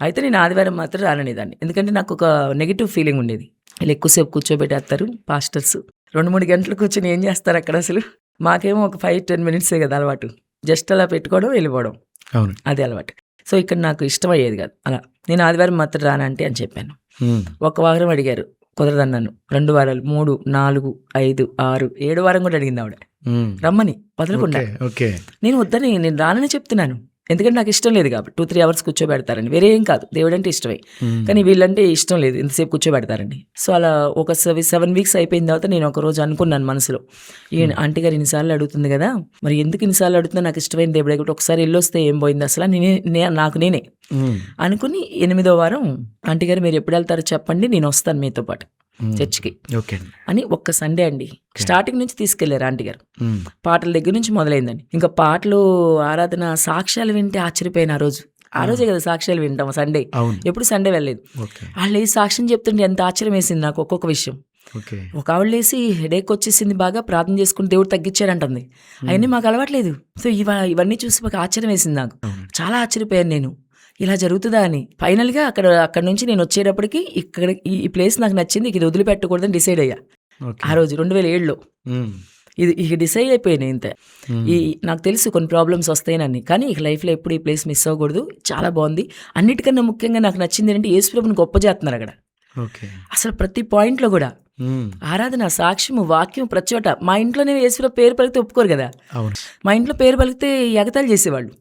అయితే నేను ఆదివారం మాత్రం రాననేదాన్ని. ఎందుకంటే నాకు ఒక నెగెటివ్ ఫీలింగ్ ఉండేది. వీళ్ళు ఎక్కువసేపు కూర్చోబెట్టేస్తారు పాస్టర్స్. 2, 3 గంటలు కూర్చొని ఏం చేస్తారు అక్కడ అసలు? మాకేమో ఒక 5, 10 మినిట్సే కదా అలవాటు. జస్ట్ అలా పెట్టుకోవడం, వెళ్ళిపోవడం. అవును. అదే అలవాటు. సో, ఇక్కడ నాకు ఇష్టమయ్యేది కాదు అలా. నేను ఆదివారం మాత్రం రానంటే అని చెప్పాను. ఒక వారం అడిగారు. కుదరదన్నాను. 2 వారాలు, 3, 4, 5, 6, 7 వారం కూడా అడిగింది ఆవిడ రమ్మని వదలకుండా. ఓకే. నేను రానని చెప్తున్నాను. ఎందుకంటే నాకు ఇష్టం లేదు కాబట్టి 2, 3 అవర్స్ కూర్చోబెడతారండి. వేరే ఏం కాదు, దేవుడంటే ఇష్టమే. కానీ వీళ్ళంటే ఇష్టం లేదు, ఎంతసేపు కూర్చోబెడతారండి. సో అలా ఒక 7 వీక్స్ అయిపోయిన తర్వాత నేను ఒక రోజు అనుకున్నాను మనసులో, ఈ ఆంటీ గారు ఇన్నిసార్లు అడుగుతుంది కదా, మరి ఎందుకు ఇన్నిసార్లు అడుగుతుందో, నాకు ఇష్టమైన దేవుడే కాబట్టి ఒకసారి వెళ్ళొస్తే ఏం పోయింది అసలు నాకు నేనే అనుకుని 8వ వారం ఆంటీ గారు మీరు ఎప్పుడు వెళ్తారో చెప్పండి, నేను వస్తాను మీతో పాటు చర్చికి అని. ఒక్క సండే అండి, స్టార్టింగ్ నుంచి తీసుకెళ్లారు ఆంటీ గారు. పాటల దగ్గర నుంచి మొదలైందండి. ఇంకా పాటలు, ఆరాధన, సాక్ష్యాలు వింటే ఆశ్చర్యపోయిన ఆ రోజే కదా సాక్ష్యాలు వింటాం సండే. ఎప్పుడు సండే వెళ్ళలేదు. వాళ్ళు ఈ సాక్ష్యం చెప్తుంటే ఎంత ఆశ్చర్యం వేసింది నాకు ఒక్కొక్క విషయం. ఒక ఆవిడ లేసి హెడేక్ వచ్చేసింది, బాగా ప్రార్థన చేసుకుని దేవుడు తగ్గించాడంటుంది. అవన్నీ మాకు అలవాట్లేదు. సో ఇవన్నీ చూసి మాకు ఆశ్చర్యం వేసింది. నాకు చాలా ఆశ్చర్యపోయాను నేను, ఇలా జరుగుతుందా అని. ఫైనల్గా అక్కడ నుంచి నేను వచ్చేటప్పటికి ఇక్కడ ఈ ప్లేస్ నాకు నచ్చింది, ఇది వదిలిపెట్టకూడదని డిసైడ్ అయ్యా ఆ రోజు 2007లో. ఇక డిసైడ్ అయిపోయాను ఇంతే. నాకు తెలుసు కొన్ని ప్రాబ్లమ్స్ వస్తాయనని, కానీ ఇక లైఫ్లో ఎప్పుడు ఈ ప్లేస్ మిస్ అవ్వకూడదు. చాలా బాగుంది. అన్నిటికన్నా ముఖ్యంగా నాకు నచ్చింది ఏంటంటే యేసుప్రభుని గొప్ప చేస్తున్నారు అక్కడ. అసలు ప్రతి పాయింట్లో కూడా ఆరాధన, సాక్ష్యము, వాక్యం ప్రతి చోట. మా ఇంట్లోనే యేసుప్రభు పేరు పలికితే ఒప్పుకోరు కదా. మా ఇంట్లో పేరు పలికితే ఎగతాళి చేసేవాళ్ళు.